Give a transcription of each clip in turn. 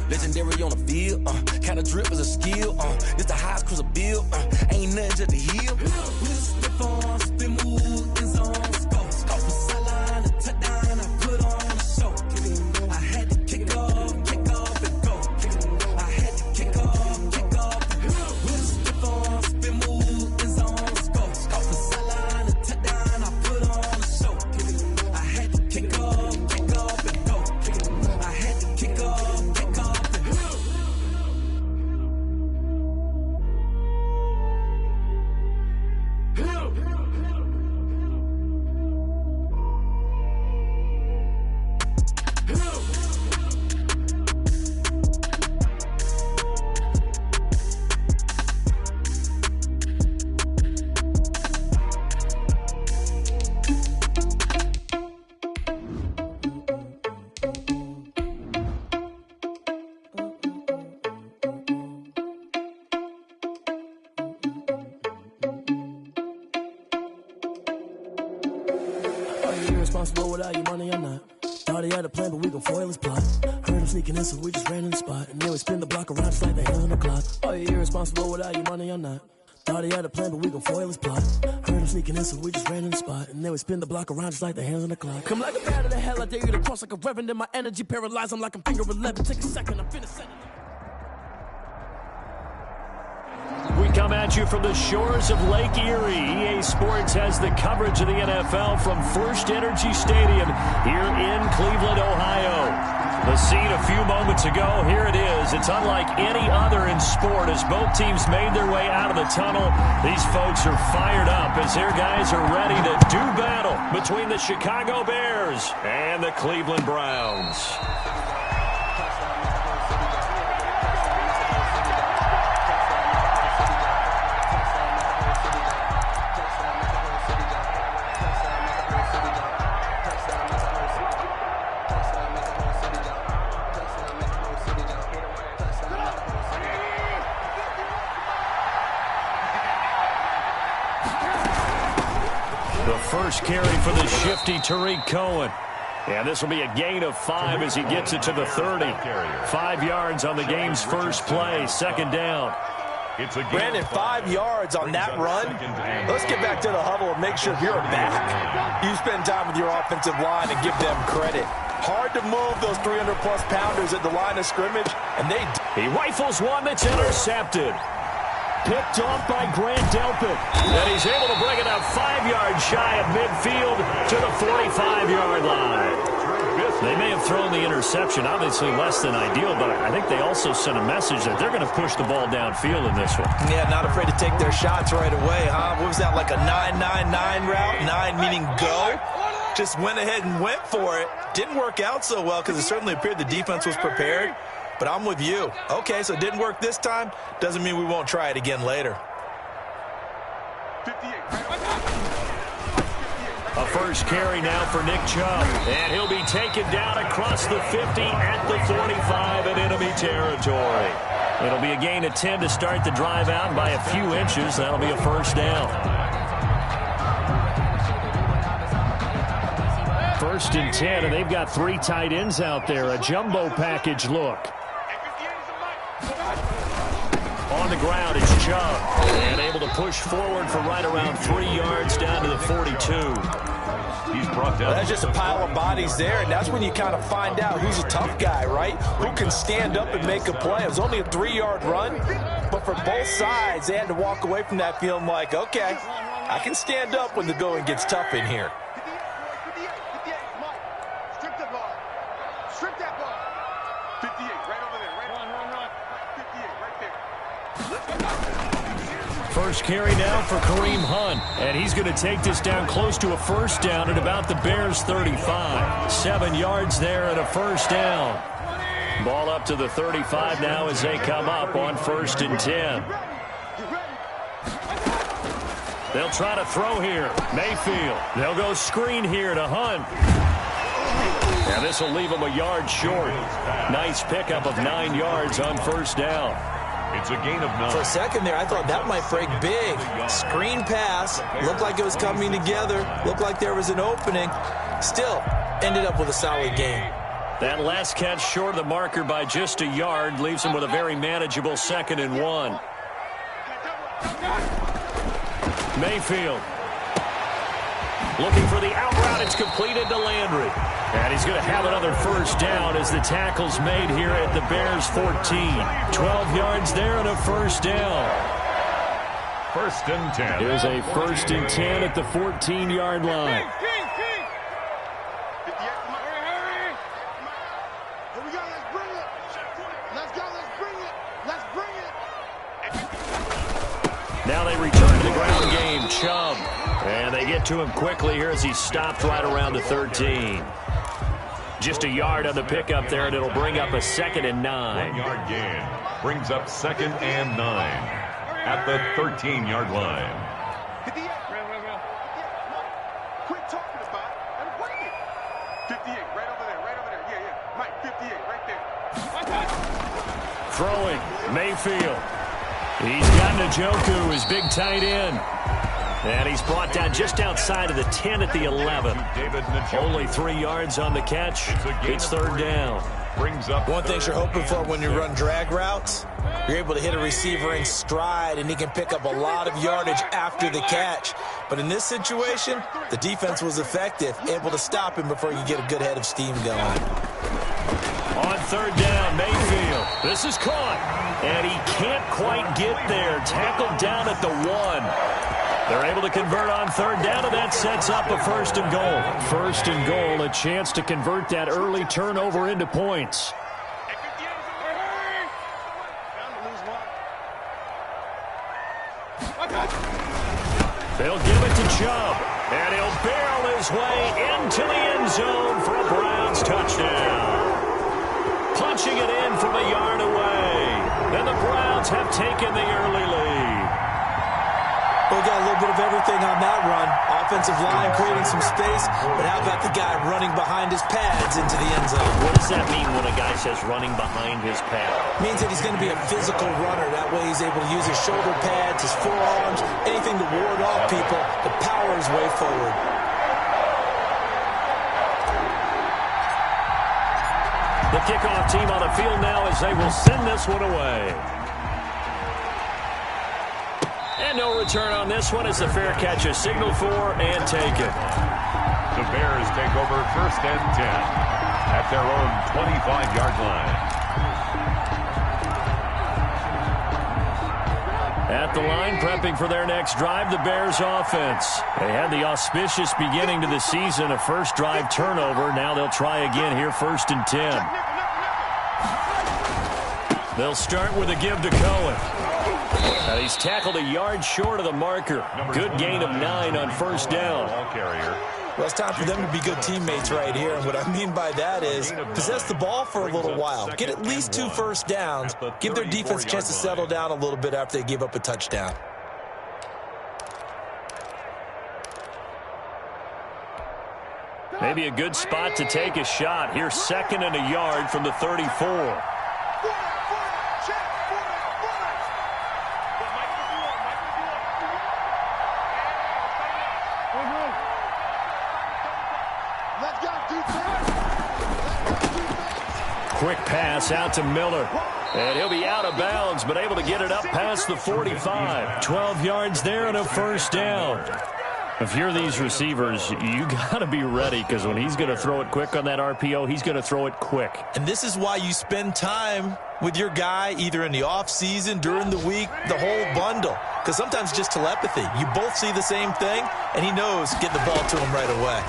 legendary on the field. Kind of drip is a skill. This the highest cruiser bill. Ain't nothing just to heal. With stiff on, spin move, in zone, scope. Scope for sideline, a touchdown, I put on a show. I had to kick off and go. I had to kick off and go. With stiff on, spin move, in zone, scope. Scope for sideline, a touchdown, I put on a show. I had to kick off and go. I had to kick off and go. Irresponsible without your money or not. Thought he had a plan, but we gon' foil his plot. Heard him sneaking in, so we just ran in the spot. And then we spin the block around just like the hands on the clock. Are you irresponsible without your money or not? Thought he had a plan, but we gon' foil his plot. Heard him sneaking in, so we just ran in the spot. And then we spin the block around just like the hands on the clock. Come like a bat of the hell, I dare you to cross like a reverend. In my energy paralyzed, I'm like I'm finger 11. Take a second, I'm finna send it. We come at you from the shores of Lake Erie. EA Sports has the coverage of the NFL from First Energy Stadium here in Cleveland, Ohio. The scene a few moments ago, here it is. It's unlike any other in sport as both teams made their way out of the tunnel. These folks are fired up as their guys are ready to do battle between the Chicago Bears and the Cleveland Browns. First carry for the shifty Tariq Cohen. And this will be a gain of 5 as he gets it to the 30. 5 yards on the game's first play, second down. Brandon, 5 yards on that run. Let's get back to the huddle and make sure you're back. You spend time with your offensive line and give them credit. Hard to move those 300-plus pounders at the line of scrimmage, and he rifles one that's intercepted. Picked off by Grant Delpit. And he's able to bring it up 5 yards shy of midfield to the 45-yard line. They may have thrown the interception, obviously less than ideal, but I think they also sent a message that they're going to push the ball downfield in this one. Yeah, not afraid to take their shots right away, huh? What was that, like a 9-9-9 route? 9 meaning go? Just went ahead and went for it. Didn't work out so well because it certainly appeared the defense was prepared. But I'm with you. Okay, so it didn't work this time. Doesn't mean we won't try it again later. A first carry now for Nick Chubb. And he'll be taken down across the 50 at the 45 in enemy territory. It'll be a gain of 10 to start the drive out by a few inches. That'll be a first down. First and 10, and they've got 3 tight ends out there. A jumbo package look. On the ground, it's Chubb. And able to push forward for right around 3 yards down to the 42. He's brought down. That's just a pile of bodies there, and that's when you kind of find out who's a tough guy, right? Who can stand up and make a play. It was only a 3-yard run, but for both sides, they had to walk away from that feeling like, okay, I can stand up when the going gets tough in here. First carry now for Kareem Hunt, and he's going to take this down close to a first down at about the Bears' 35. 7 yards there and a first down. Ball up to the 35 now as they come up on first and 10. They'll try to throw here. Mayfield. They'll go screen here to Hunt. And this will leave him a yard short. Nice pickup of 9 yards on first down. It's a gain of 9. For a second there, I thought that might break big. Screen pass. Looked like it was coming together. Looked like there was an opening. Still, ended up with a solid gain. That last catch short of the marker by just a yard leaves him with a very manageable 2nd and 1. Mayfield looking for the out route. It's completed to Landry. And he's going to have another first down as the tackle's made here at the Bears 14. 12 yards there and a first down. 1st and 10. Here's a 1st and 10 at the 14-yard line. Now they return to the ground game. Chubb. And they get to him quickly here as he stopped right around the 13. Just a yard on the pickup there, and it'll bring up a 2nd and 9. 1-yard gain. Brings up 2nd and 9 at the 13-yard line. Quit talking about it and wait it. 58, right over there. Yeah. Mike, 58, right there. Throwing, Mayfield. He's got Njoku, his big tight end. And he's brought down just outside of the 10 at the 11. Only 3 yards on the catch. It's 3rd down. One thing you're hoping for when you run drag routes, you're able to hit a receiver in stride, and he can pick up a lot of yardage after the catch. But in this situation, the defense was effective, able to stop him before you get a good head of steam going. On 3rd down, Mayfield. This is caught. And he can't quite get there. Tackled down at the 1. They're able to convert on 3rd down, and that sets up a 1st and goal. 1st and goal, a chance to convert that early turnover into points. They'll give it to Chubb, and he'll barrel his way into the end zone for a Browns touchdown. Punching it in from a yard away, and the Browns have taken the early lead. We'll get a little bit of everything on that run. Offensive line creating some space, but how about the guy running behind his pads into the end zone? What does that mean when a guy says running behind his pad? Means that he's going to be a physical runner. That way he's able to use his shoulder pads, his forearms, anything to ward off people to power his way forward. The kickoff team on the field now as they will send this one away. And no return on this one as the fair catch is signaled for and taken. The Bears take over 1st and 10 at their own 25-yard line. At the line, prepping for their next drive, the Bears offense. They had the auspicious beginning to the season, a first drive turnover. Now they'll try again here, 1st and 10. They'll start with a give to Cohen. He's tackled a yard short of the marker. Good gain of 9 on 1st down. Well, it's time for them to be good teammates right here. And what I mean by that is possess the ball for a little while. Get at least 2 first downs. Give their defense a chance to settle down a little bit after they give up a touchdown. Maybe a good spot to take a shot. Here's 2nd and a yard from the 34. Quick pass out to Miller. And he'll be out of bounds, but able to get it up past the 45. 12 yards there and a 1st down. If you're these receivers, you got to be ready because when he's going to throw it quick on that RPO, he's going to throw it quick. And this is why you spend time with your guy either in the offseason, during the week, the whole bundle. Because sometimes it's just telepathy. You both see the same thing, and he knows get the ball to him right away.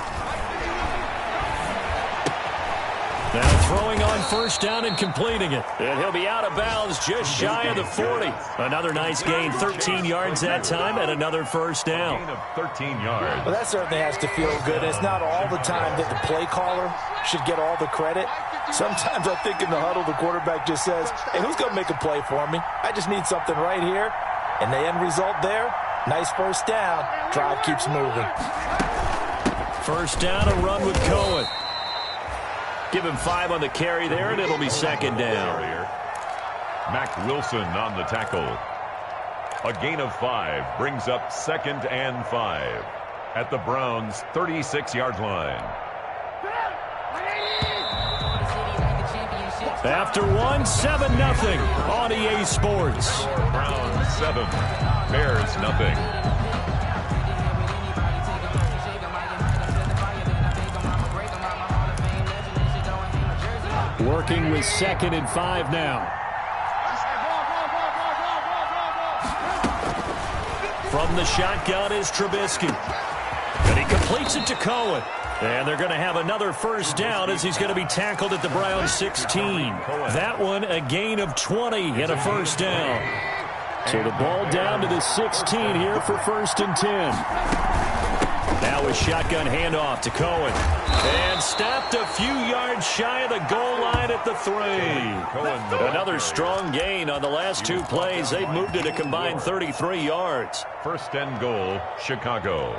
Now throwing on 1st down and completing it. And he'll be out of bounds just shy of the 40. Another nice gain, 13 yards that time, and another 1st down. Gain of 13 yards. Well, that certainly has to feel good. It's not all the time that the play caller should get all the credit. Sometimes I think in the huddle, the quarterback just says, hey, who's going to make a play for me? I just need something right here. And the end result there, nice 1st down. Drive keeps moving. 1st down, a run with Cohen. Give him 5 on the carry there, and it'll be 2nd down. Mac Wilson on the tackle. A gain of 5 brings up 2nd and 5 at the Browns' 36-yard line. After one, 7-0 on EA Sports. Browns 7, Bears nothing. Working with 2nd and 5 now. From the shotgun is Trubisky. And he completes it to Cohen. And they're going to have another first down as he's going to be tackled at the Browns 16. That one a gain of 20 and a first down. So the ball down to the 16 here for 1st and 10. Now a shotgun handoff to Cohen. And stopped a few yards shy of the goal line at the 3. Another strong gain on the last 2 plays. They've moved it a combined 33 yards. 1st and goal, Chicago.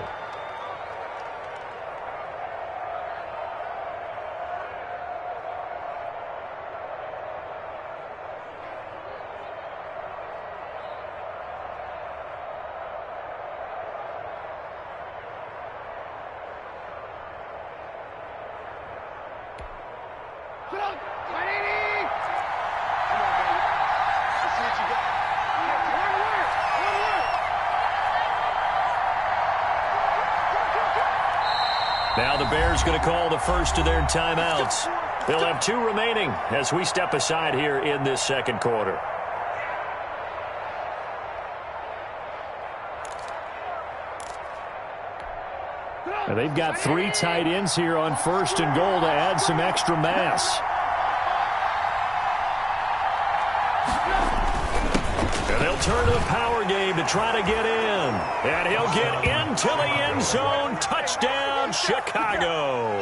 Now the Bears going to call the first of their timeouts. They'll have 2 remaining as we step aside here in this 2nd quarter. Now they've got 3 tight ends here on 1st and goal to add some extra mass. And they'll turn to the power game to try to get in. And he'll get into the end zone. Touchdown, Chicago.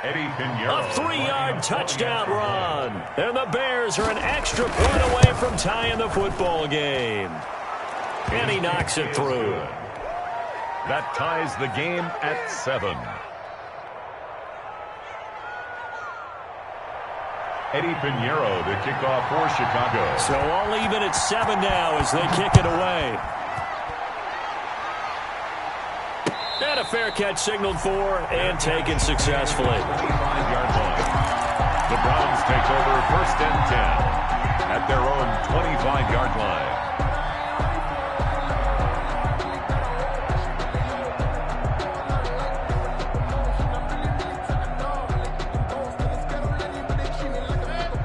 A 3-yard touchdown run. And the Bears are an extra point away from tying the football game. And he knocks it through. That ties the game at 7. Eddie Pinheiro, the kickoff for Chicago. So all even at 7 now as they kick it away. And a fair catch signaled for and taken successfully. 25-yard line. The Browns take over 1st and 10 at their own 25-yard line.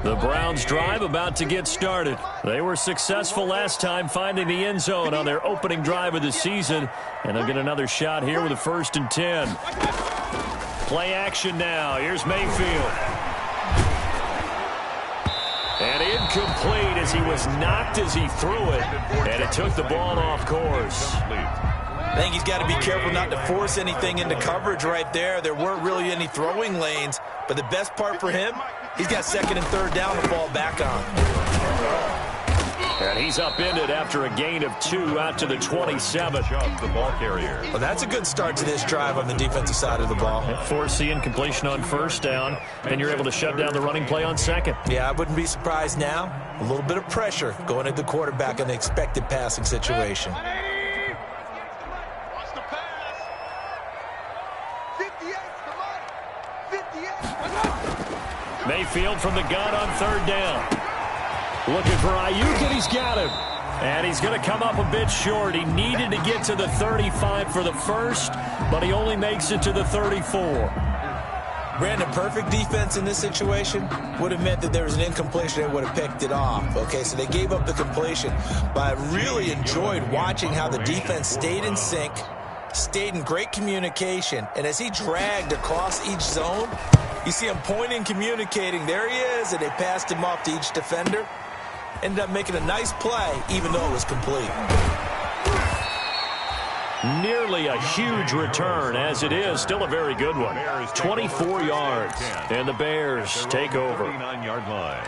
The Browns drive about to get started. They were successful last time finding the end zone on their opening drive of the season. And they'll get another shot here with a 1st and 10. Play action now. Here's Mayfield. And incomplete as he was knocked as he threw it. And it took the ball off course. I think he's got to be careful not to force anything into coverage right there. There weren't really any throwing lanes. But the best part for him, he's got 2nd and 3rd down to fall back on. And he's upended after a gain of 2 out to the 27. The ball carrier. Well, that's a good start to this drive on the defensive side of the ball. Force the incompletion on 1st down, and you're able to shut down the running play on 2nd. Yeah, I wouldn't be surprised now. A little bit of pressure going at the quarterback in the expected passing situation. Mayfield from the gun on 3rd down. Looking for Ayuk, and he's got him. And he's going to come up a bit short. He needed to get to the 35 for the first, but he only makes it to the 34. Brandon, perfect defense in this situation would have meant that there was an incompletion and would have picked it off. Okay, so they gave up the completion. But I really enjoyed watching how the defense stayed in sync, stayed in great communication, and as he dragged across each zone, you see him pointing, communicating. There he is, and they passed him off to each defender. Ended up making a nice play, even though it was complete. Nearly a huge return, as it is. Still a very good one. 24 yards, and the Bears take over. 39-yard line.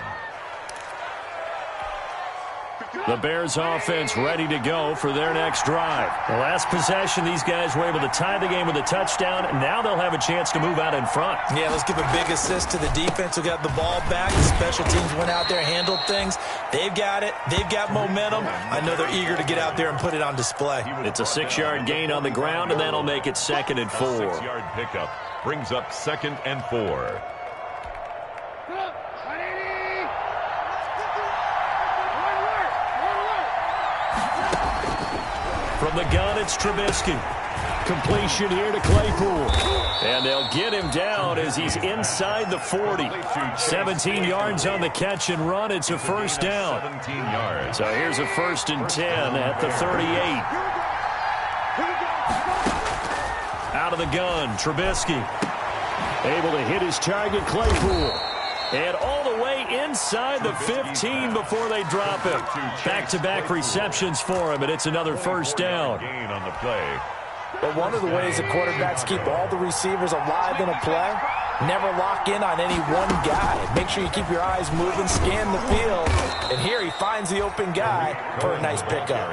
The Bears offense ready to go for their next drive. The last possession, these guys were able to tie the game with a touchdown, and now they'll have a chance to move out in front. Yeah, let's give a big assist to the defense who got the ball back. The special teams went out there, handled things. They've got it. They've got momentum. I know they're eager to get out there and put it on display. It's a 6-yard gain on the ground, and that'll make it 2nd and 4. 6-yard pickup brings up 2nd and 4. From the gun, it's Trubisky. Completion here to Claypool. And they'll get him down as he's inside the 40. 17 yards on the catch and run. It's a first down. 17 yards. So here's a 1st and 10 at the 38. Out of the gun, Trubisky. Able to hit his target, Claypool. And all the way inside the 15 before they drop him. Back-to-back receptions for him, and it's another first down. Gain on the play. But one of the ways that quarterbacks keep all the receivers alive in a play, never lock in on any one guy. Make sure you keep your eyes moving, scan the field. And here he finds the open guy for a nice pickup.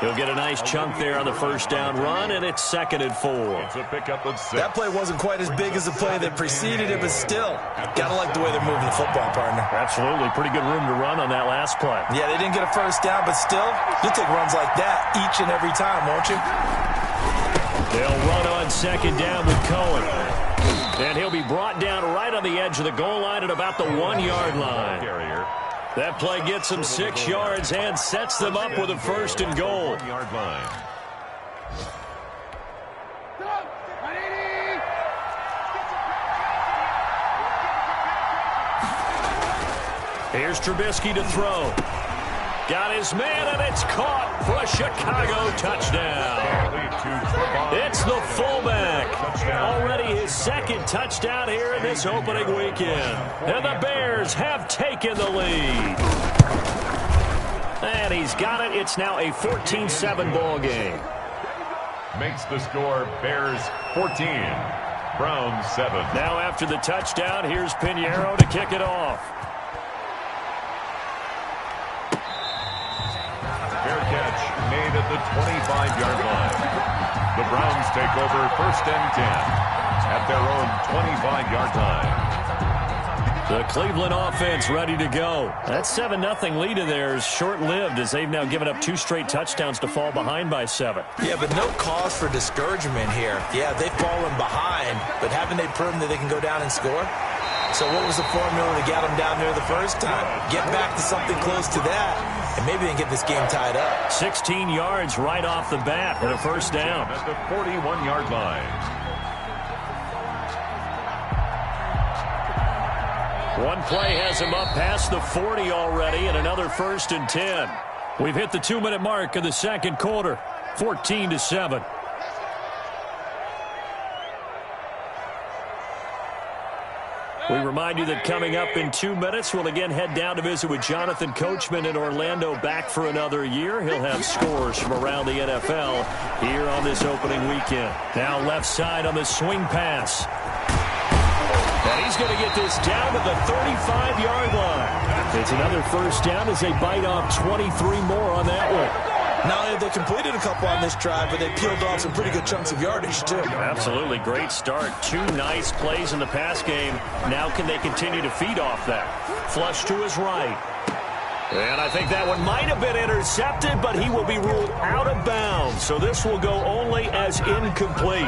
He'll get a nice chunk there on the first down run, and it's 2nd and 4. It's a pickup of 6. That play wasn't quite as big as the play that preceded it, but still, gotta like the way they're moving the football, partner. Absolutely. Pretty good room to run on that last play. Yeah, they didn't get a first down, but still, you'll take runs like that each and every time, won't you? They'll run on 2nd down with Cohen. And he'll be brought down right on the edge of the goal line at about the 1-yard line. That play gets them 6 yards and sets them up with a 1st and goal. 1-yard line. Here's Trubisky to throw. Got his man, and it's caught for a Chicago touchdown. It's the fullback. Already his 2nd touchdown here in this opening weekend. And the Bears have taken the lead. And he's got it. It's now a 14-7 ball game. Makes the score Bears 14, Browns 7. Now after the touchdown, here's Pinheiro to kick it off. Fair catch made at the 25-yard line. The Browns take over 1st and 10 at their own 25-yard line. The Cleveland offense ready to go. That 7-0 lead of theirs short-lived as they've now given up 2 straight touchdowns to fall behind by 7. Yeah, but no cause for discouragement here. Yeah, they've fallen behind, but haven't they proven that they can go down and score? So what was the formula to get them down there the first time? Get back to something close to that, and maybe they can get this game tied up. 16 yards right off the bat and a first down. At the 41-yard line. One play has him up past the 40 already, and another 1st and 10. We've hit the 2-minute mark of the 2nd quarter, 14-7. We remind you that coming up in 2 minutes, we'll again head down to visit with Jonathan Coachman in Orlando, back for another year. He'll have scores from around the NFL here on this opening weekend. Now left side on the swing pass. And he's going to get this down to the 35-yard line. It's another first down as they bite off 23 more on that one. Not only have they completed a couple on this drive, but they peeled off some pretty good chunks of yardage, too. Absolutely. Great start. 2 nice plays in the pass game. Now can they continue to feed off that? Flush to his right. And I think that one might have been intercepted, but he will be ruled out of bounds. So this will go only as incomplete.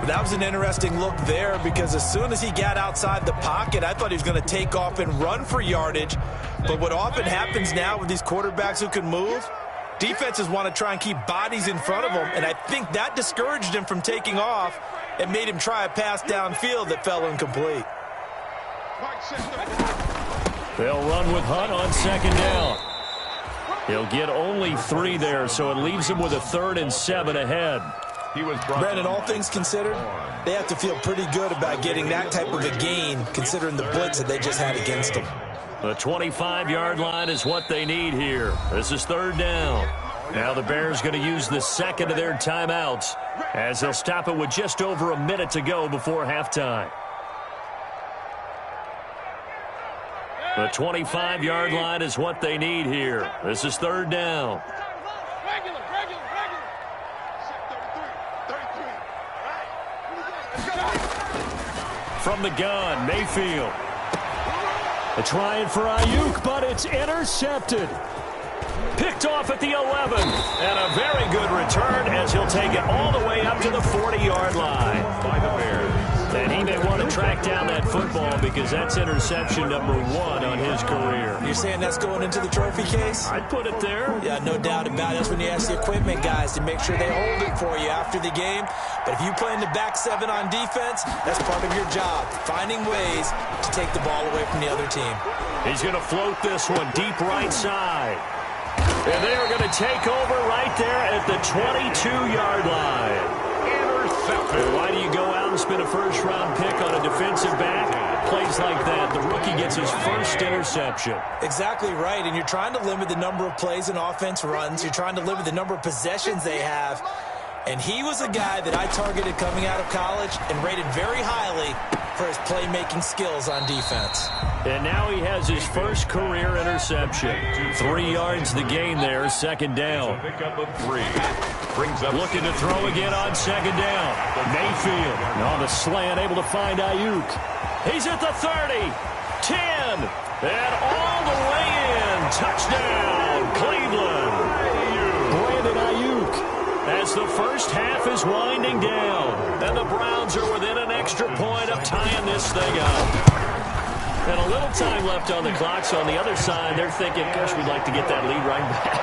That was an interesting look there because as soon as he got outside the pocket, I thought he was going to take off and run for yardage. But what often happens now with these quarterbacks who can move, defenses want to try and keep bodies in front of them, and I think that discouraged him from taking off and made him try a pass downfield that fell incomplete. They'll run with Hunt on 2nd down. He'll get only 3 there, so it leaves him with a 3rd and 7 ahead. Brandon, all things considered, they have to feel pretty good about getting that type of a gain considering the blitz that they just had against them. The 25-yard line is what they need here. This is 3rd down. Now the Bears going to use the 2nd of their timeouts as they'll stop it with just over a minute to go before halftime. The 25-yard line is what they need here. This is 3rd down. From the gun, Mayfield. Trying for Ayuk, but it's intercepted. Picked off at the 11. And a very good return as he'll take it all the way up to the 40-yard line. By the Bears. And he may want to track down that football because that's interception number 1 on his career. You're saying that's going into the trophy case? I'd put it there. Yeah, no doubt about it. That's when you ask the equipment guys to make sure they hold it for you after the game. But if you play in the back 7 on defense, that's part of your job, finding ways to take the ball away from the other team. He's going to float this one deep right side. And they are going to take over right there at the 22-yard line. Why do you go out and spend a first-round pick on a defensive back? Plays like that, the rookie gets his first interception. Exactly right, and you're trying to limit the number of plays an offense runs. You're trying to limit the number of possessions they have. And he was a guy that I targeted coming out of college and rated very highly for his playmaking skills on defense. And now he has his first career interception. 3 yards the gain there, second down. Looking to throw again on second down. Mayfield on the slant, able to find Ayuk. He's at the 30, 10, and all the way in. Touchdown, Cleveland. Brandon Ayuk. As the first half is winding down, and the Browns are within an extra point of tying this thing up. And a little time left on the clock, so on the other side, they're thinking, gosh, we'd like to get that lead right back.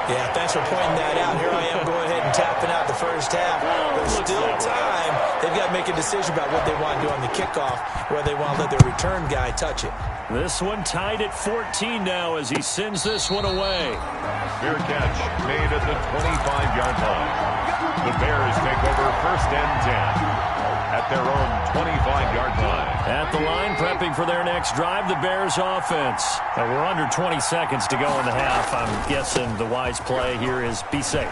Yeah, thanks for pointing that out. Here I am going ahead and tapping out the first half. There's still time. They've got to make a decision about what they want to do on the kickoff, whether they want to let their return guy touch it. This one tied at 14 now as he sends this one away. Fair catch made at the 25-yard line. The Bears take over first and 10 at their own 25-yard line. At the line, prepping for their next drive, the Bears offense. We're under 20 seconds to go in the half. I'm guessing the wise play here is be safe.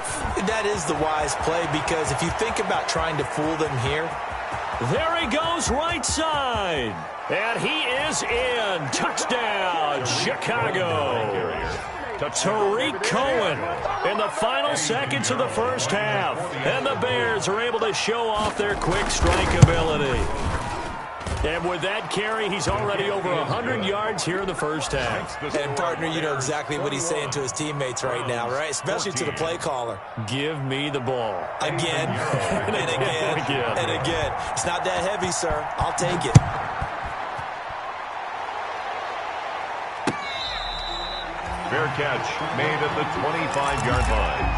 That is the wise play because if you think about trying to fool them here. There he goes right side. And he is in. Touchdown, Chicago. Tariq Cohen in the final seconds of the first half. And the Bears are able to show off their quick strike ability. And with that carry, he's already over 100 yards here in the first half. And, partner, you know exactly what he's saying to his teammates right now, right? Especially to the play caller. Give me the ball. Again, and again, and again. It's not that heavy, sir. I'll take it. Fair catch made at the 25-yard line.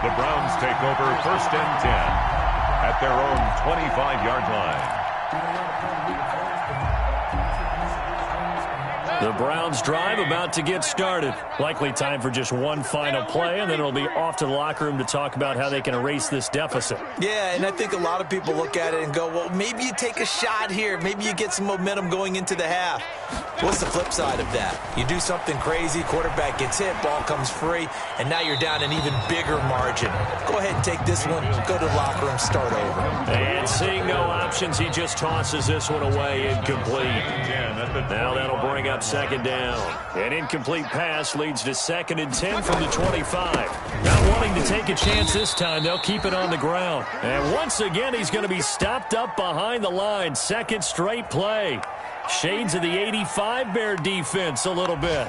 The Browns take over first and 10 at their own 25-yard line. The Browns drive about to get started. Likely time for just one final play, and then it'll be off to the locker room to talk about how they can erase this deficit. Yeah, and I think a lot of people look at it and go, well, maybe you take a shot here. Maybe you get some momentum going into the half. What's the flip side of that? You do something crazy, quarterback gets hit, ball comes free, and now you're down an even bigger margin. Go ahead and take this one, go to the locker room, start over. And seeing no options, he just tosses this one away, incomplete. Now that'll bring up second down. An incomplete pass leads to 2nd and 10 from the 25. Not wanting to take a chance this time, they'll keep it on the ground. And once again, he's going to be stopped up behind the line. Second straight play. Shades of the 85 Bear defense a little bit.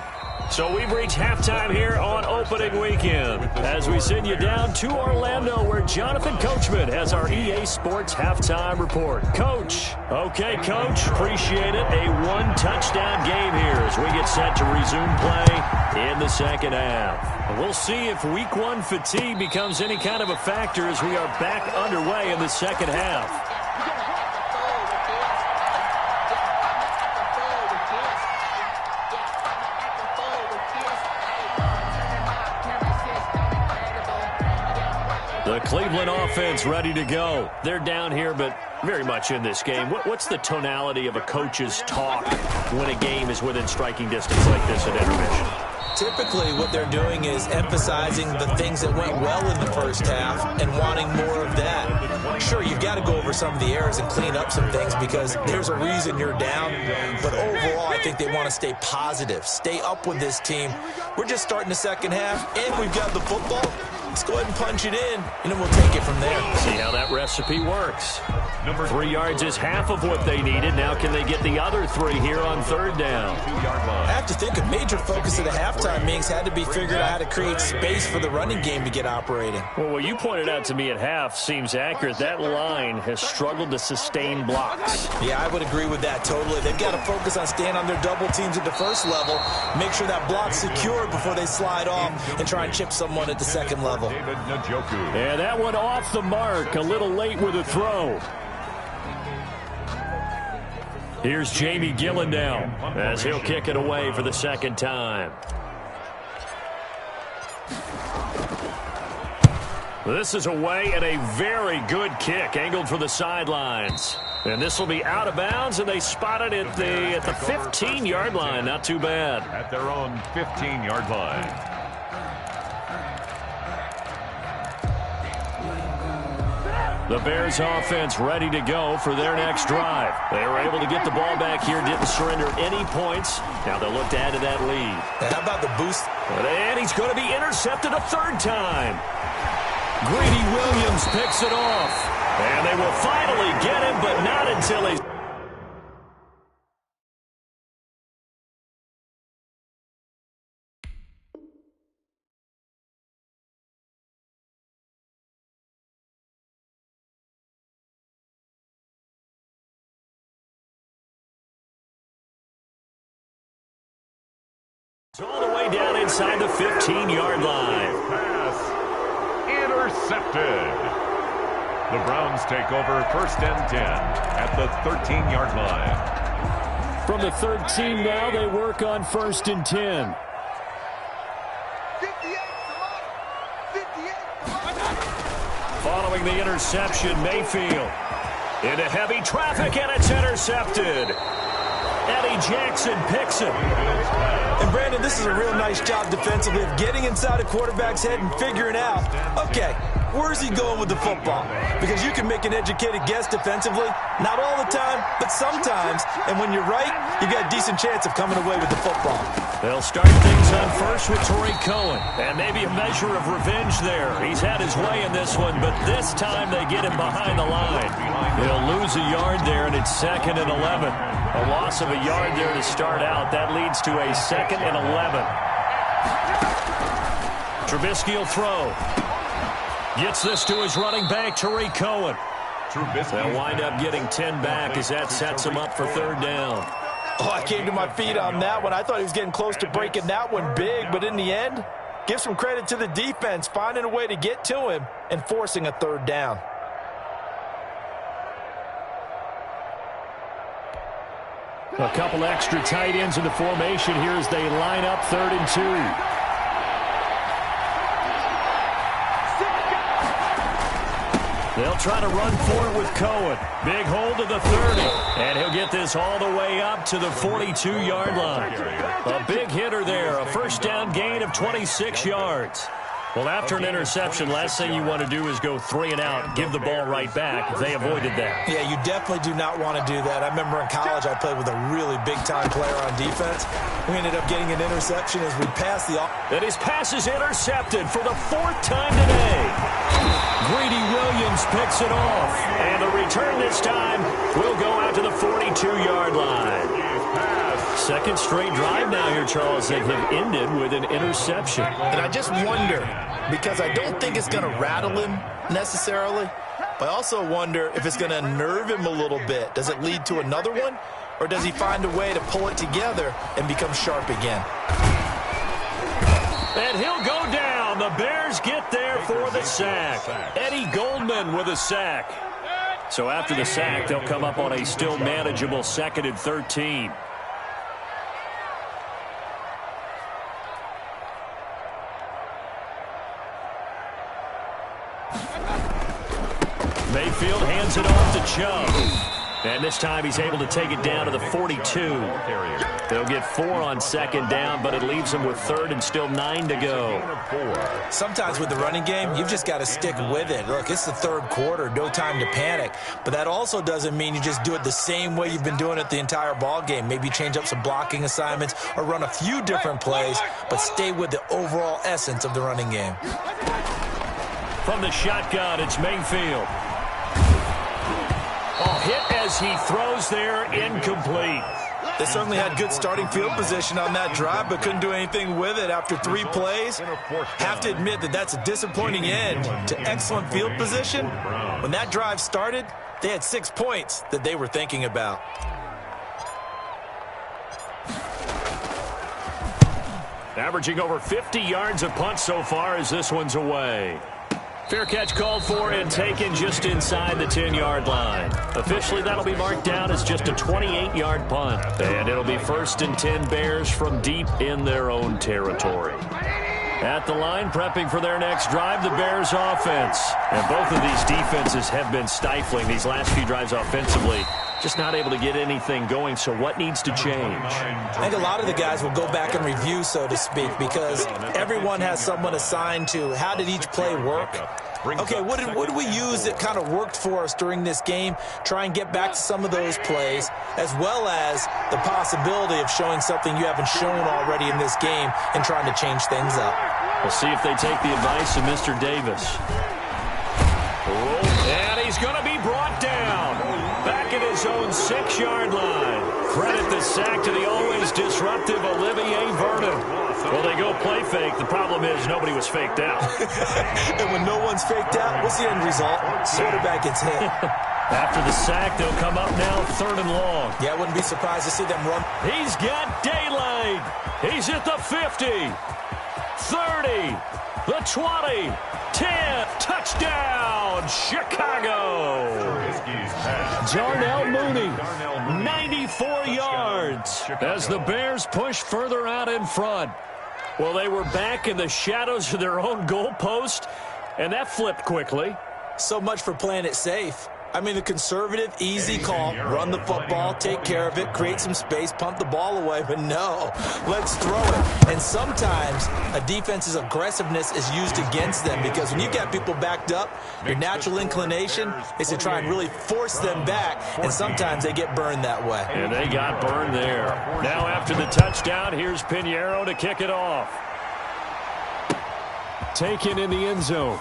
So we've reached halftime here on opening weekend as we send you down to Orlando where Jonathan Coachman has our EA Sports halftime report. Coach. Okay, Coach. Appreciate it. A one-touchdown game here as we get set to resume play in the second half. We'll see if week 1 fatigue becomes any kind of a factor as we are back underway in the second half. The Cleveland offense ready to go. They're down here, but very much in this game. What's the tonality of a coach's talk when a game is within striking distance like this at intermission? Typically, what they're doing is emphasizing the things that went well in the first half and wanting more of that. Sure, you've got to go over some of the errors and clean up some things because there's a reason you're down. But overall, I think they want to stay positive, stay up with this team. We're just starting the second half, and we've got the football. let's go ahead and punch it in, and then we'll take it from there. See how that recipe works. 3 yards is half of what they needed. Now can they get the other 3 here on third down? I have to think a major focus of the halftime meetings had to be figuring out how to create space for the running game to get operating. Well, what you pointed out to me at half seems accurate. That line has struggled to sustain blocks. Yeah, I would agree with that totally. They've got to focus on staying on their double teams at the first level, make sure that block's secured before they slide off and try and chip someone at the second level. And that one off the mark, a little late with a throw. Here's Jamie Gillen now as he'll kick it away for the second time. This is away and a very good kick angled for the sidelines. And this will be out of bounds, and they spot it at the 15-yard line. Not too bad. At their own 15-yard line. The Bears offense ready to go for their next drive. They were able to get the ball back here, didn't surrender any points. Now they'll look to add to that lead. How about the boost? And he's going to be intercepted a third time. Greedy Williams picks it off. And they will finally get him, but not until he's... all the way down inside the 15-yard line. Pass intercepted. The Browns take over first and 10 at the 13-yard line. From the 13 now, they work on first and 10. 58, Following the interception, Mayfield into heavy traffic, and it's intercepted. Eddie Jackson picks it. And Brandon, this is a real nice job defensively of getting inside a quarterback's head and figuring out, okay, where's he going with the football? Because you can make an educated guess defensively, not all the time, but sometimes. And when you're right, you got a decent chance of coming away with the football. They'll start things on first with Torrey Cohen. And maybe a measure of revenge there. He's had his way in this one, but this time they get him behind the line. They'll lose a yard there, and it's 2nd and 11. A loss of a yard there to start out. That leads to a 2nd and 11. Trubisky will throw. Gets this to his running back, Torrey Cohen. They'll wind up getting 10 back as that sets him up for third down. Oh, I came to my feet on that one. I thought he was getting close to breaking that one big, but in the end, give some credit to the defense, finding a way to get to him and forcing a third down. A couple extra tight ends in the formation here as they line up 3rd and 2. They'll try to run for it with Cohen. Big hold of the 30. And he'll get this all the way up to the 42-yard line. A big hitter there. A first down gain of 26 yards. Well, after an interception, last thing you want to do is go 3 and out, give the ball right back. They avoided that. Yeah, you definitely do not want to do that. I remember in college I played with a really big-time player on defense. We ended up getting an interception as we passed the... And his pass is intercepted for the 4th time today. Greedy Williams picks it off. And the return this time will go out to the 42-yard line. Second straight drive now here, Charles, that have ended with an interception. And I just wonder, because I don't think it's going to rattle him necessarily, but I also wonder if it's going to unnerve him a little bit. Does it lead to another one, or does he find a way to pull it together and become sharp again? And he'll go down. The Bears get there for the sack. Eddie Goldman with a sack. So after the sack, they'll come up on a still manageable 2nd and 13. Mayfield hands it off to Chubb. And this time he's able to take it down to the 42. They'll get 4 on second down, but it leaves them with third and still 9 to go. Sometimes with the running game, you've just got to stick with it. Look, it's the third quarter, no time to panic. But that also doesn't mean you just do it the same way you've been doing it the entire ball game. Maybe change up some blocking assignments or run a few different plays, but stay with the overall essence of the running game. From the shotgun, it's Mayfield. Hit as he throws there, incomplete. They certainly had good starting field position on that drive, but couldn't do anything with it after 3 plays. Have to admit that that's a disappointing end to excellent field position. When that drive started, they had 6 points that they were thinking about. Averaging over 50 yards a punt so far as this one's away. Fair catch called for and taken just inside the 10-yard line. Officially, that'll be marked down as just a 28-yard punt. And it'll be 1st and 10 Bears from deep in their own territory. At the line, prepping for their next drive, the Bears offense. And both of these defenses have been stifling these last few drives offensively. Just not able to get anything going, so what needs to change? I think a lot of the guys will go back and review, so to speak, because everyone has someone assigned to how did each play work. Okay, what did we use that kind of worked for us during this game? Try and get back to some of those plays, as well as the possibility of showing something you haven't shown already in this game and trying to change things up. We'll see if they take the advice of Mr. Davis. And he's going to be brought down. Back at his own 6-yard line. Credit the sack to the always disruptive Olivier Vernon. Well, they go play fake. The problem is nobody was faked out. And when no one's faked out, what's the end result? Quarterback gets hit. After the sack, they'll come up now 3rd and long. Yeah, I wouldn't be surprised to see them run. He's got daylight. He's at the 50, 30, the 20, 10. Touchdown, Chicago. Darnell Mooney, 94 yards as the Bears push further out in front. Well, they were back in the shadows of their own goalpost, and that flipped quickly. So much for playing it safe. I mean, the conservative, easy call, run the football, take care of it, create some space, pump the ball away, but no, let's throw it. And sometimes a defense's aggressiveness is used against them because when you've got people backed up, your natural inclination is to try and really force them back, and sometimes they get burned that way. And they got burned there. Now after the touchdown, here's Pinheiro to kick it off. Taken in the end zone.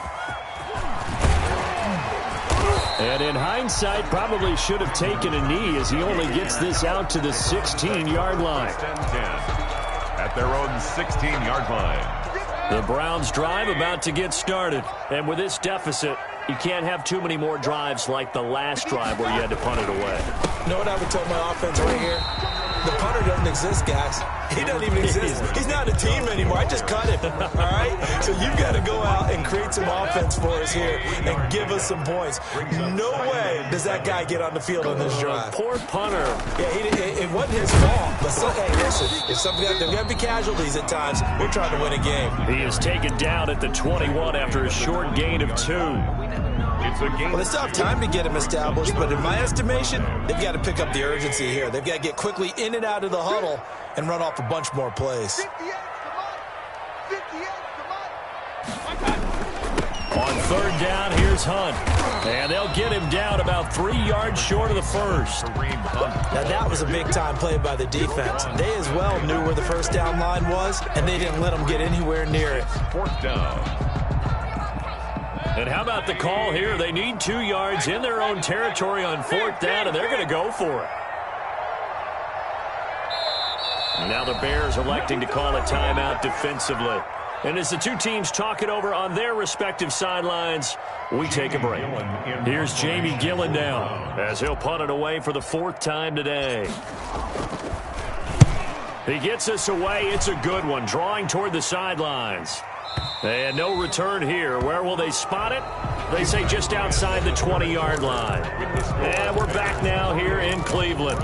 And in hindsight, probably should have taken a knee as he only gets this out to the 16-yard line. At their own 16-yard line. The Browns drive about to get started. And with this deficit, you can't have too many more drives like the last drive where you had to punt it away. You know what I would tell my offense right here? The punter doesn't exist, guys. He doesn't even exist. He's not a team anymore. I just cut him, all right? So you've got to go out and create some offense for us here and give us some points. No way does that guy get on the field on this drive. Poor punter. Yeah, it wasn't his fault. But hey, listen, if there's got to be casualties at times, we're trying to win a game. He is taken down at the 21 after a short gain of 2. Well, they still have time to get him established, but in my estimation, they've got to pick up the urgency here. They've got to get quickly in and out of the huddle and run off a bunch more plays. On 3rd down, here's Hunt. And they'll get him down about 3 yards short of the first. Now, that was a big-time play by the defense. They as well knew where the first down line was, and they didn't let them get anywhere near it. 4th down. And how about the call here? They need 2 yards in their own territory on 4th down, and they're going to go for it. And now the Bears electing to call a timeout defensively. And as the two teams talk it over on their respective sidelines, we take a break. Here's Jamie Gillen now as he'll punt it away for the 4th time today. He gets us away. It's a good one, drawing toward the sidelines. And no return here. Where will they spot it? They say just outside the 20-yard line. And we're back now here in Cleveland.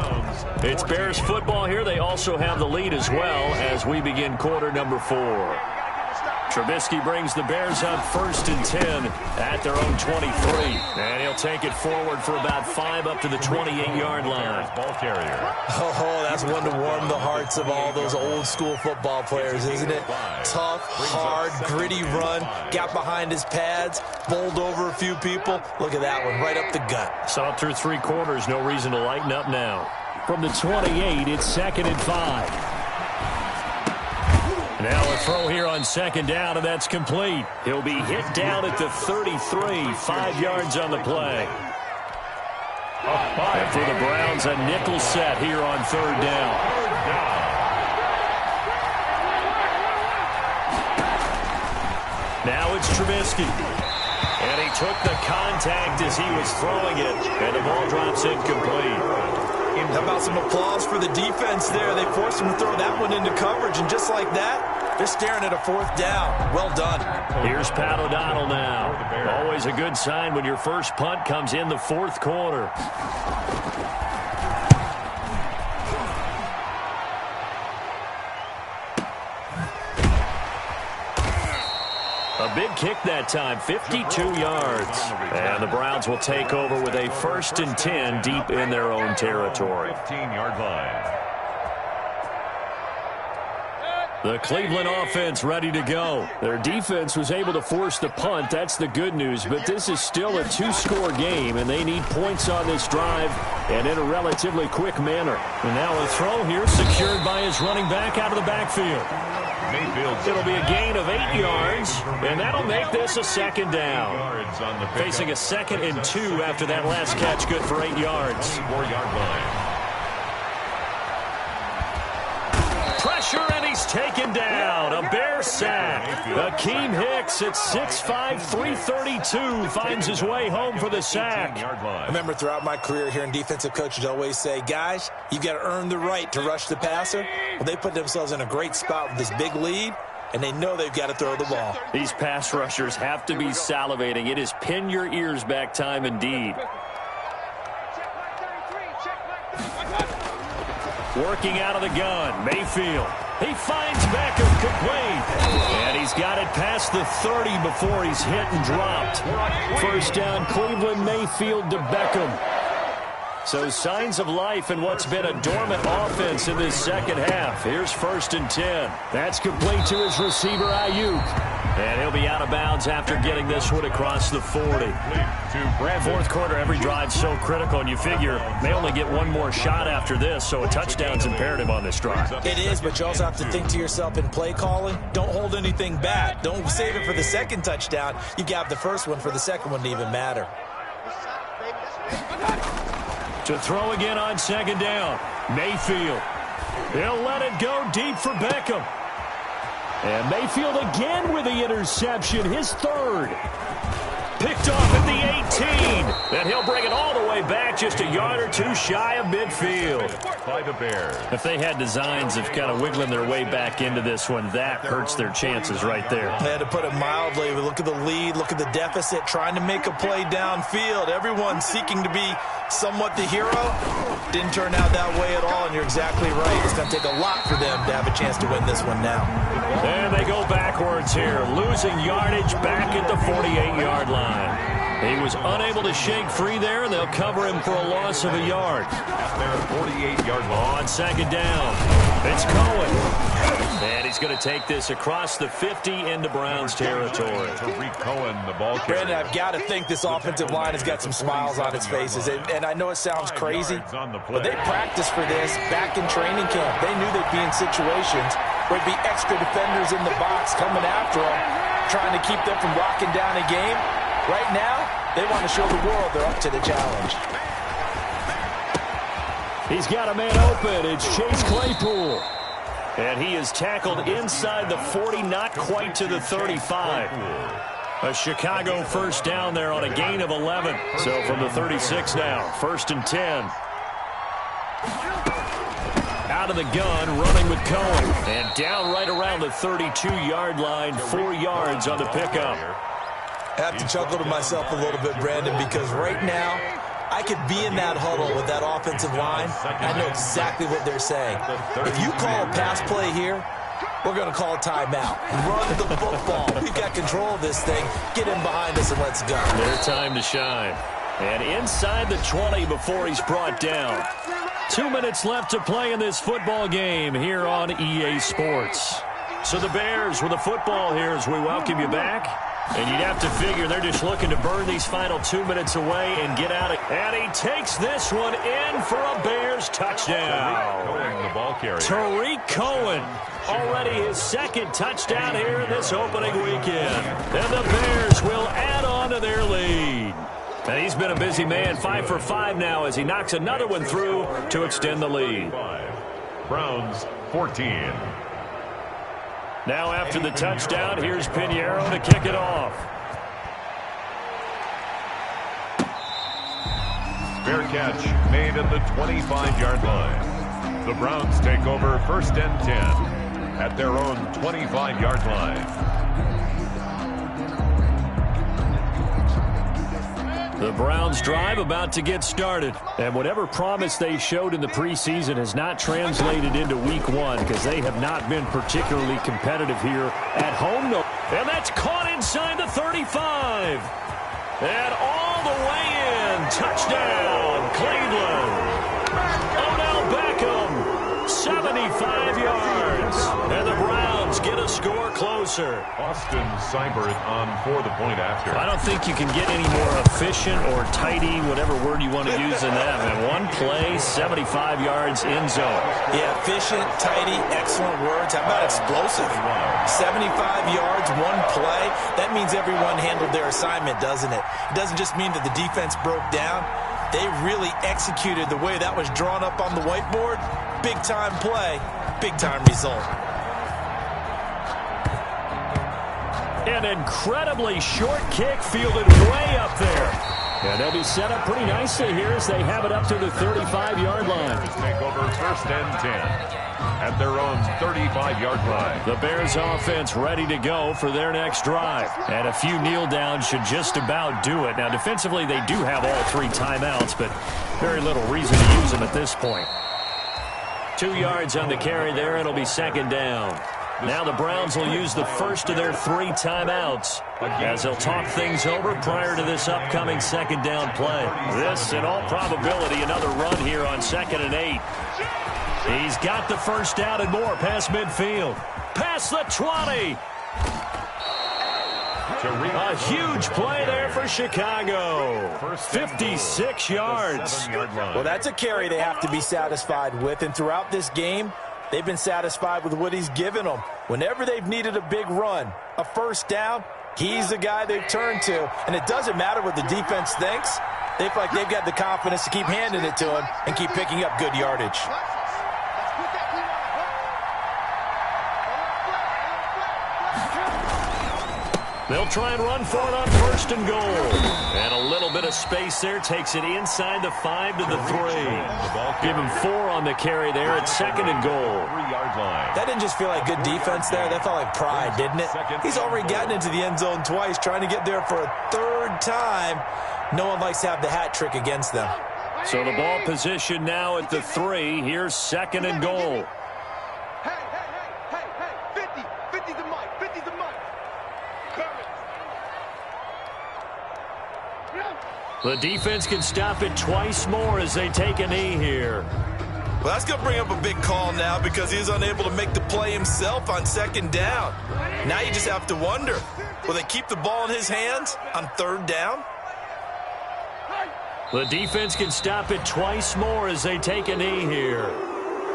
It's Bears football here. They also have the lead as well as we begin quarter number 4. Trubisky brings the Bears up 1st and 10 at their own 23. And he'll take it forward for about 5 up to the 28-yard line. Ball carrier. Oh, that's one to warm the hearts of all those old-school football players, isn't it? Tough, hard, gritty run, got behind his pads, bowled over a few people. Look at that one, right up the gut. So through 3 quarters, no reason to lighten up now. From the 28, it's 2nd and 5. Now a throw here on 2nd down, and that's complete. He'll be hit down at the 33, 5 yards on the play. And for the Browns, a nickel set here on 3rd down. Now it's Trubisky. And he took the contact as he was throwing it, and the ball drops incomplete. How about some applause for the defense there? They forced him to throw that one into coverage, and just like that, they're staring at a 4th down. Well done. Here's Pat O'Donnell now. Always a good sign when your first punt comes in the 4th quarter. A big kick that time, 52 yards. And the Browns will take over with a 1st and 10 deep in their own territory. 15-yard line. The Cleveland offense ready to go. Their defense was able to force the punt. That's the good news. But this is still a 2-score game, and they need points on this drive and in a relatively quick manner. And now a throw here secured by his running back out of the backfield. It'll be a gain of 8 yards, and that'll make this a 2nd down. Facing a 2nd and 2 after that last catch, good for 8 yards. 4-yard line. Pressure, and he's taken down. A Bear sack. Akeem Hicks at 6'5", 332 finds his way home for the sack. I remember throughout my career hearing defensive coaches always say, guys, you've got to earn the right to rush the passer. Well, they put themselves in a great spot with this big lead, and they know they've got to throw the ball. These pass rushers have to be salivating. It is pin your ears back time indeed. Working out of the gun, Mayfield. He finds Beckham complete. And he's got it past the 30 before he's hit and dropped. 1st down, Cleveland, Mayfield to Beckham. So signs of life in what's been a dormant offense in this 2nd half. Here's 1st and 10. That's complete to his receiver, Ayuk. And he'll be out of bounds after getting this one across the 40. 4th quarter, every drive's so critical, and you figure they only get one more shot after this, so a touchdown's imperative on this drive. It is, but you also have to think to yourself in play calling, don't hold anything back. Don't save it for the 2nd touchdown. You got the 1st one for the 2nd one to even matter. To throw again on 2nd down, Mayfield. He'll let it go deep for Beckham. And Mayfield again with the interception, his 3rd. Picked off at the 18. And he'll bring it all the way back just a yard or 2 shy of midfield. By the Bears. If they had designs of kind of wiggling their way back into this one, that hurts their chances right there. They had to put it mildly. Look at the lead, look at the deficit, trying to make a play downfield. Everyone seeking to be somewhat the hero. Didn't turn out that way at all, and you're exactly right. It's going to take a lot for them to have a chance to win this one now. And they go backwards here, losing yardage back at the 48-yard line. He was unable to shake free there, and they'll cover him for a loss of a yard. At their 48-yard line. On 2nd down, it's Cohen. And he's going to take this across the 50 into Browns territory. Tariq Cohen, the ball carrier. Brandon, I've got to think this offensive line has got some smiles on its faces. And I know it sounds crazy, but they practiced for this back in training camp. They knew they'd be in situations where there'd be extra defenders in the box coming after them, trying to keep them from locking down a game. Right now, they want to show the world they're up to the challenge. He's got a man open. It's Chase Claypool. And he is tackled inside the 40, not quite to the 35. A Chicago 1st down there on a gain of 11. So from the 36 now, 1st and 10. Out of the gun, running with Cohen. And down right around the 32-yard line, 4 yards on the pickup. I have to chuckle to myself a little bit, Brandon, because right now, I could be in that huddle with that offensive line. I know exactly what they're saying. If you call a pass play here, We're going to call a timeout. Run the football. We've got control of this thing. Get him behind us and let's go. Their time to shine. And inside the 20 before he's brought down. 2 minutes left to play in this football game here on EA Sports. So the Bears with the football here as we welcome you back. And you'd have to figure they're just looking to burn these final 2 minutes away and get out of. And he takes this one in for a Bears touchdown. The ball carrier. Tariq Cohen, already his second touchdown here in this opening weekend. And the Bears will add on to their lead. And he's been a busy man, 5 for 5 now as he knocks another one through to extend the lead. Browns 14. Now after the touchdown, here's Pinheiro to kick it off. Fair catch made at the 25-yard line. The Browns take over 1st and 10 at their own 25-yard line. The Browns drive about to get started. And whatever promise they showed in the preseason has not translated into week 1 because they have not been particularly competitive here at home. And that's caught inside the 35. And all the way in. Touchdown, Cleveland. Odell Beckham, 75 yards. And the Browns get a score closer. Austin Seibert on for the point after. I don't think you can get any more efficient or tidy, whatever word you want to use in that. Man, one play, 75 yards in zone. Yeah, efficient, tidy, excellent words. How about explosive? 75 yards, one play. That means everyone handled their assignment, doesn't it? It doesn't just mean that the defense broke down. They really executed the way that was drawn up on the whiteboard. Big-time play, big-time result. An incredibly short kick fielded way up there. And they'll be set up pretty nicely here as they have it up to the 35-yard line. Take over 1st and 10 at their own 35-yard line. The Bears offense ready to go for their next drive. And a few kneel downs should just about do it. Now defensively they do have all 3 timeouts, but very little reason to use them at this point. 2 yards on the carry there. It'll be 2nd down. Now the Browns will use the first of their 3 timeouts as they'll talk things over prior to this upcoming 2nd down play. This, in all probability, another run here on 2nd and 8. He's got the first down and more past midfield. Past the 20. A huge play there for Chicago. 56 yards. Well, that's a carry they have to be satisfied with, and throughout this game, they've been satisfied with what he's given them. Whenever they've needed a big run, a first down, he's the guy they've turned to. And it doesn't matter what the defense thinks. They feel like they've got the confidence to keep handing it to him and keep picking up good yardage. They'll try and run for it on 1st and goal. And a little bit of space there takes it inside the 5 to the 3. Give him 4 on the carry there at 2nd and goal. 3-yard line. That didn't just feel like good defense there. That felt like pride, didn't it? He's already gotten into the end zone twice, trying to get there for a 3rd time. No one likes to have the hat trick against them. So the ball position now at the 3. Here's 2nd and goal. The defense can stop it twice more as they take a knee here. Well, that's going to bring up a big call now because he was unable to make the play himself on 2nd down. Now you just have to wonder, will they keep the ball in his hands on 3rd down? The defense can stop it twice more as they take a knee here.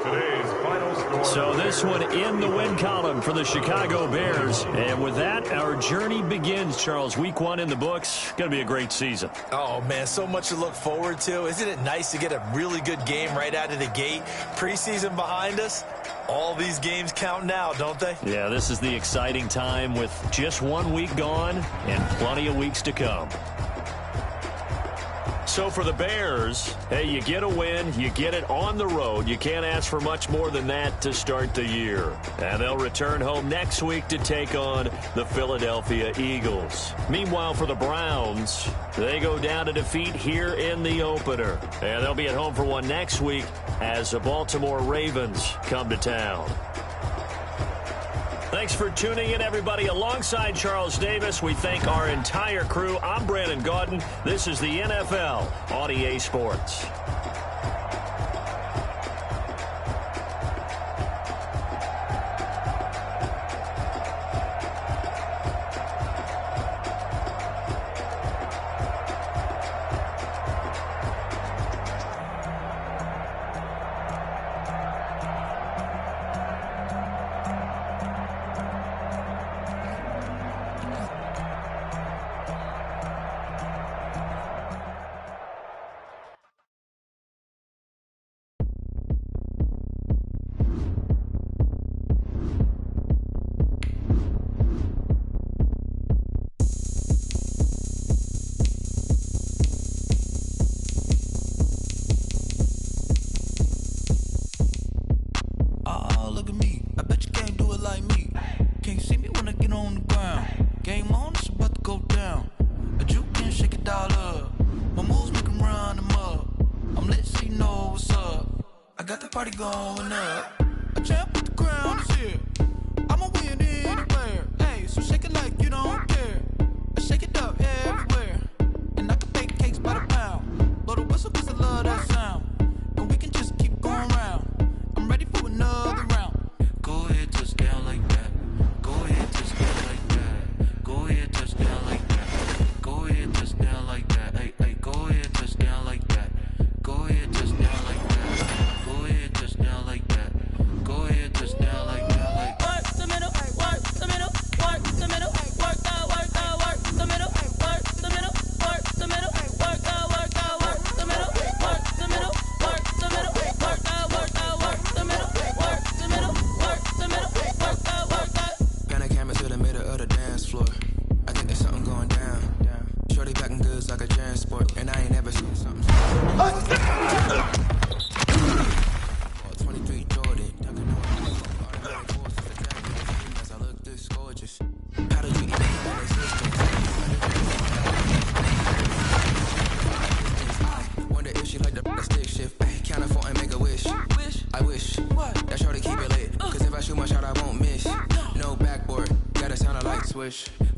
Today's final score. So this one in the win column for the Chicago Bears. And with that, our journey begins, Charles. Week 1 in the books. Going to be a great season. Oh, man, so much to look forward to. Isn't it nice to get a really good game right out of the gate? Preseason behind us. All these games count now, don't they? Yeah, this is the exciting time with just 1 week gone and plenty of weeks to come. So for the Bears, hey, you get a win, you get it on the road. You can't ask for much more than that to start the year. And they'll return home next week to take on the Philadelphia Eagles. Meanwhile, for the Browns, they go down to defeat here in the opener. And they'll be at home for one next week as the Baltimore Ravens come to town. Thanks for tuning in, everybody. Alongside Charles Davis, we thank our entire crew. I'm Brandon Gaudin. This is the NFL on EA Sports.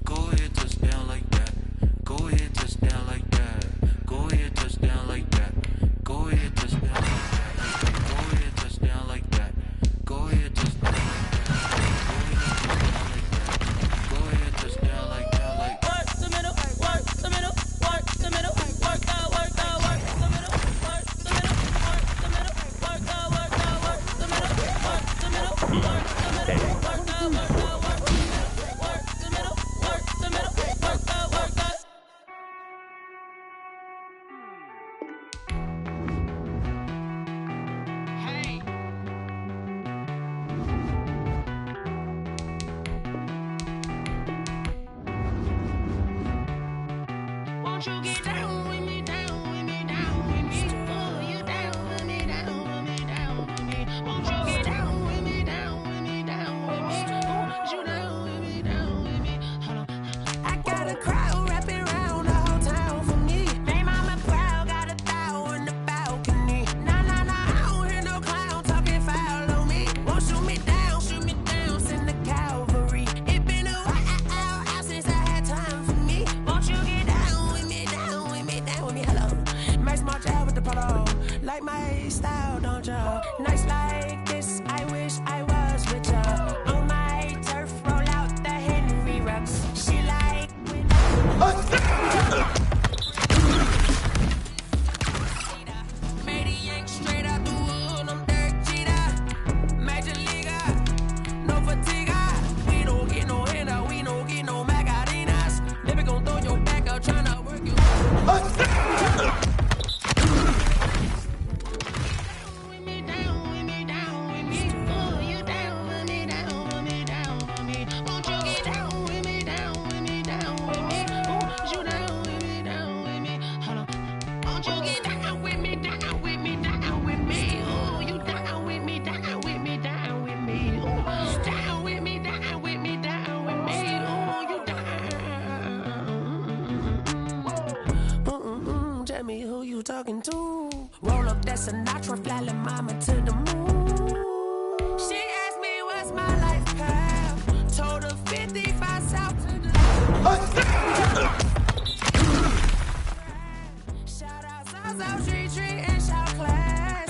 Go ahead, touch down like that. Go ahead, touch down like that. Go ahead, touch down like that. Go ahead, touch down like that. Go ahead, touch down like that. Go ahead, touch down like that. Go ahead, touch down like that. Work the middle, work the middle, work the middle, work that, work that, work the middle, work the middle, work the middle, work that, work that, work the middle, work the middle, work the middle, work that, work that, work. Talking to roll up that Sinatra, fly la mama to the moon. She asked me what's my life path. Shout out, South Street and shout classic.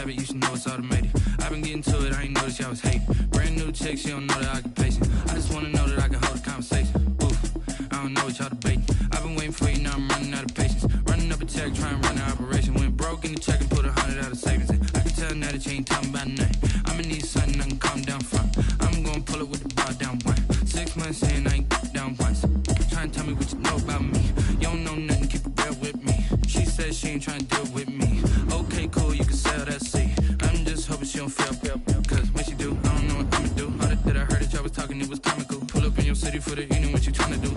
habit, you should know it's automated. I've been getting to it, I ain't noticed y'all was hating. Brand new chick, she don't know the occupation. I just wanna know that I can hold a conversation. Oof, I don't know what y'all debating. I've been waiting for you, now I'm running out of patience. Running up a check, trying to run an operation. Went broke in the check and put 100 out of savings in. I can tell now that you ain't talking about nothing. I'ma need something I can calm down from. I'm gonna pull it with the bar down one. 6 months in, I ain't down once. Trying to tell me what you know about me. You don't know nothing, keep it real with me. She says she ain't trying to deal with me. Okay, cool, you can sell that seat. I'm just hoping she don't feel. Cause when she do, I don't know what I'ma do. All that I heard that y'all was talking, it was comical. Pull up in your city for the evening, what you trying to do?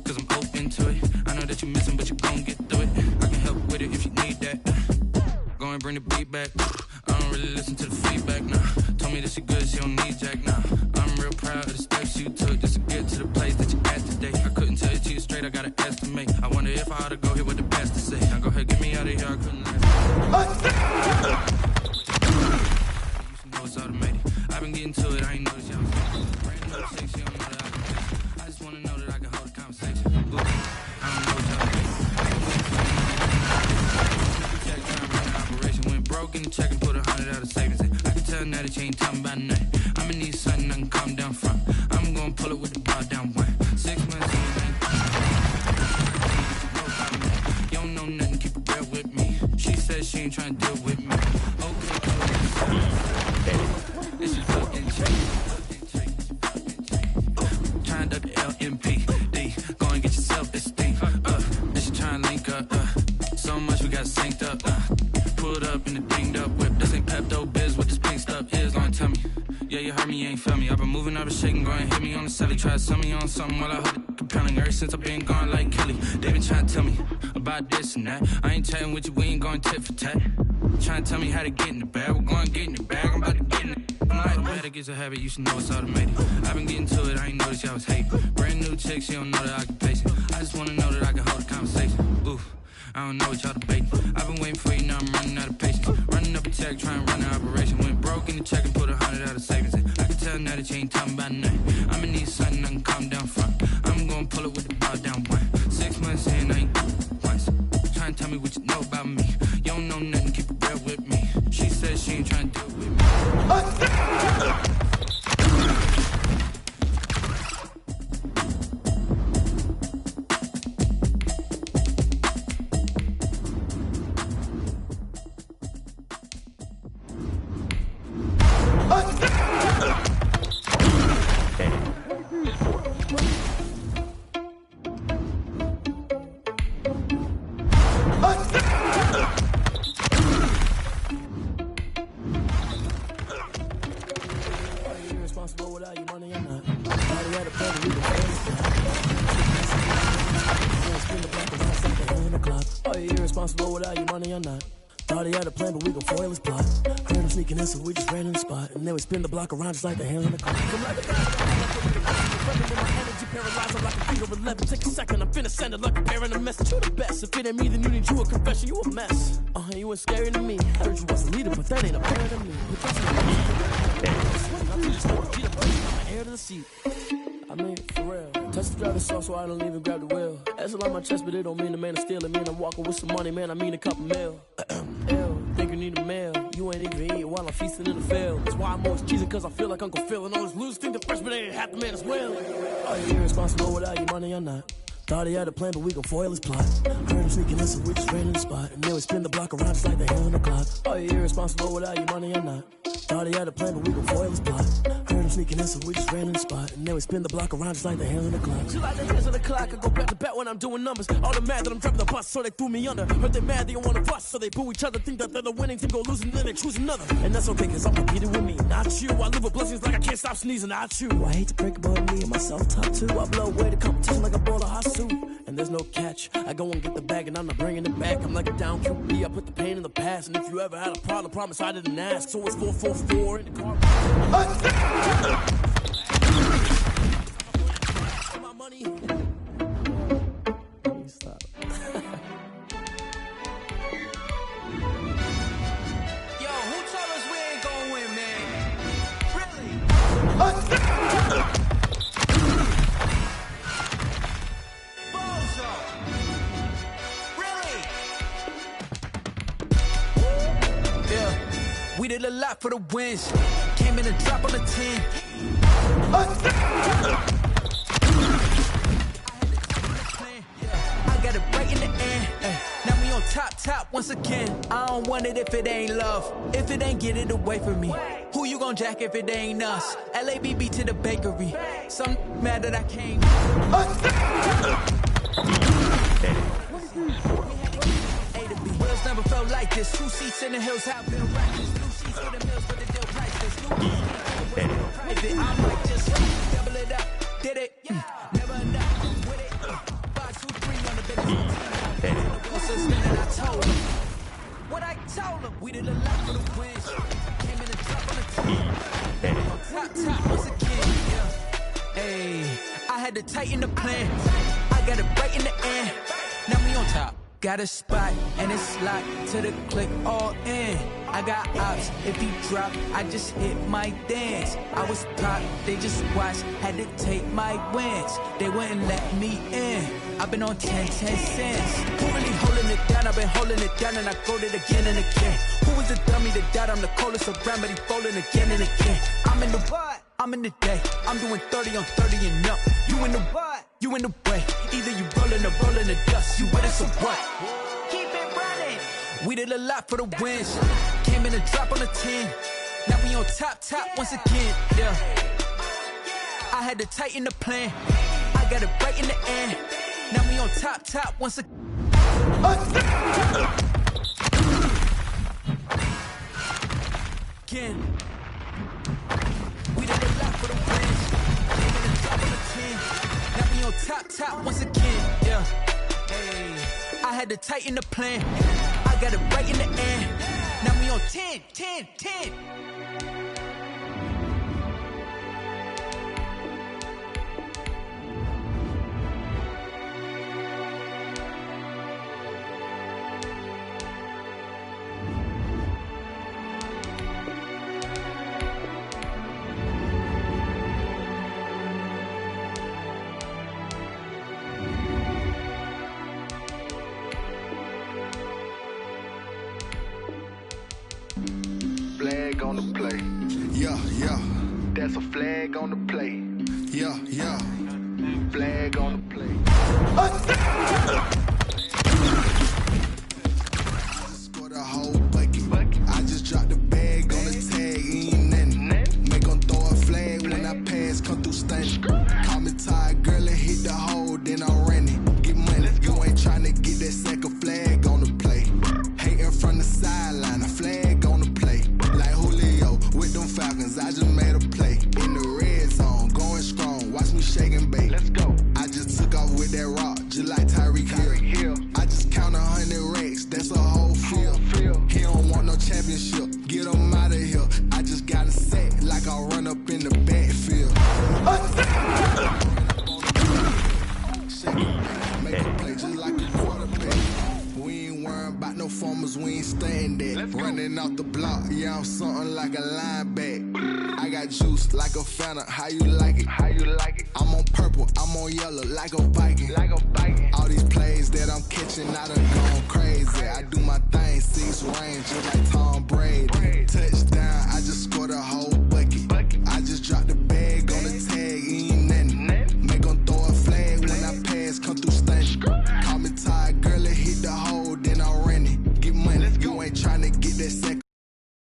Cause I'm open to it. I know that you missing, but you gon' get through it. I can help with it if you need that. Go and bring the beat back. I don't really listen to the feedback, nah. Told me that she good, she don't need jack, nah. I'm real proud of the steps you took just to get to the place that you at today. I couldn't tell you to you straight, I gotta estimate. I wonder if I ought to go here with the best to say. Now go ahead, get me out of here, I couldn't You should know it's automated. I've been getting to it, I ain't noticed y'all. Brand new chick, she don't know that I can fix it. I just wanna know that I can hold a conversation. Ooh, I don't know what y'all broke in the check and put 100 out of savings in. I can tell now that you ain't talking about nothing. I'ma need something I can calm down from. I'm gonna pull it with the bar down one. 6 months in, you don't know nothing, keep it real with me. She says she ain't trying to deal with me. Okay, this is fucking change. Trying to duck the LMPD. Go and get your self-esteem. This is trying to link up. So much we got synced up. Pulled up in the dinged up whip. This ain't Pepto Biz, what this pink stuff is. Long tell me. Yeah, you heard me, you ain't feel me. I've been moving, I've been shaking, go and hit me on the celly. Try to sell me on something while I hold it compelling. Ever since I've been gone like Kelly. They been trying to tell me about this and that. I ain't chatting with you, we ain't going tit for tat. Trying to tell me how to get in the bag. We're going to get in the bag, I'm about to get in it. I'm like, automatic is a habit, you should know it's automated. I've been getting to it, I ain't noticed y'all was hating. Brand new chick, she don't know the occupation. I just wanna know that I can hold a conversation. Oof, I don't know what y'all debating. I've been waiting for you, now I'm running out of patience. Running up a check, trying to run an operation. Went broke in the check and put 100 out of savings in. I can tell now that you ain't talking about nothing. I'ma need something I can calm down from. I'm gonna pull it with the bar down one. 6 months in, I ain't once. Trying to tell me what you know about me. You don't know nothing, keep it real with me. She says she ain't trying to deal with me. responsible without your money or not. Thought he had a plan, but we gon' foil his plot. Heard him sneaking in, so we just ran in the spot. And then we spin the block around just like the hands on the clock. I'm like a my energy paralyzed, I'm like a beat over 11. Take a second, I'm finna send it like a bear in a message. You the best, if it ain't me, then you need you a confession. You a mess, you ain't scary to me. I heard you was a leader, but that ain't apparent to me. I'm heir to the seat. I mean, for real. Touch the driver's sauce so I don't even grab the wheel. That's on my chest, but it don't mean the man is stealing. Mean I'm walking with some money, man, I mean a couple mil. Ew, think you need a meal. You ain't even eating while I'm feasting in the field. That's why I'm always cheesing, cause I feel like Uncle Phil. And all those losers think the freshman ain't half the man as well. Are you irresponsible without your money or not? Thought he had a plan, but we gon' foil his plot. Heard him sneaking in, so we just ran in the spot. And then we spin the block around just like the hands on the clock. Are you irresponsible without your money or not? Thought he had a plan, but we gon' foil his plot. Heard him sneaking in, so we just ran in the spot. And then we spin the block around just like the hands on the clock. Just like the hands on the clock, I go back to back when I'm doing numbers. All the mad that I'm driving the bus, so they threw me under. Heard they mad, they don't wanna bust, so they boo each other. Think that they're the winning team, go losing, then they choose another. And that's okay, cause I'm competing with me, not you. I live with blessings like I can't stop sneezing, not you. I hate to break about me and my self-talk too. I blow away the competition like a bowl of hot soup. And there's no catch. I go and get the bag and I'm not bringing it back. I'm like a down QB, I put the pain in the past. And if you ever had a problem, promise I didn't ask. So it's 444 in the car. My money. Stop. Yo, who told us we ain't gonna win, man? Really? Bozo! Really? Yeah, we did a lot for the wins. Came in and drop on the 10. I got it right in the end. Now we on top once again. I don't want it if it ain't love. If it ain't, get it away from me. Who you gon' jack if it ain't us? LABB to the bakery. Some mad that I came. A to B. Wheels never felt like this. 2 seats in the hills, I've been righteous. Blue sheets for the mills, but the deal priceless. Private, I might just double it up. Did it? Never enough with it. 5, 2, 3 on the business. I told him what I told him. We did a lot for the wins. Came in and dropped on the team. Top once again. Yeah. Hey, I had to tighten the plan. I got it right in the end. Now we on top. Got a spot and it's locked to the click all in. I got ops, if he drop, I just hit my dance. I was pop, they just watched, had to take my wins. They wouldn't let me in. I've been on 10 cents. Who really holding it down? I've been holding it down and I go it again and again. Who is the dummy that doubt I'm the coldest around, but he folding again and again. I'm in the what? I'm in the day. I'm doing 30 on 30 and up. You in the what? You in the way. Either you rolling or rolling the dust. You with us or what? Keep it running. We did a lot for the wins. Came in and drop on the 10. Now we on top once again. Yeah. I had to tighten the plan. I got it right in the end. Now we on top once again. We did a lot for the wins. Came in and drop on the 10. Now we on top once again. Yeah. Hey, I had to tighten the plan. I got it right in the end. Now we on 10. Flag on the play. Yeah. That's a flag on the play. Yeah. Flag on the play. Scored a whole bucket. I just dropped the bag on the tag. Ain't nothing. Make them throw a flag when I pass. Come through stunning. Call me tired, girl, and hit the hole. Then I ran it. Get money. You ain't trying to get that second flag on the play. Hating from the sideline. A flag on the play. Like Julio with them Falcons, I just made a play. In the red zone, going strong, watch me shake and bake. Let's go. I just took off with that rock, just like Tyreek Hill. numbers, we ain't staying there. Running off the block, yeah, I'm something like a linebacker. I got juice like a Fanta, how you like it? How you like it? I'm on purple, I'm on yellow, like a Viking. Like a Viking. All these plays that I'm catching, I done gone crazy. I do my thing, 6 range, just like Tom Brady. Touchdown, I just scored a whole bucket. I just dropped the bag on the tag, ain't nothing. Make 'em throw a flag when I pass, come through stunning. Call me tired, girl, it hit the hole, then I ran it. Get money, you ain't tryna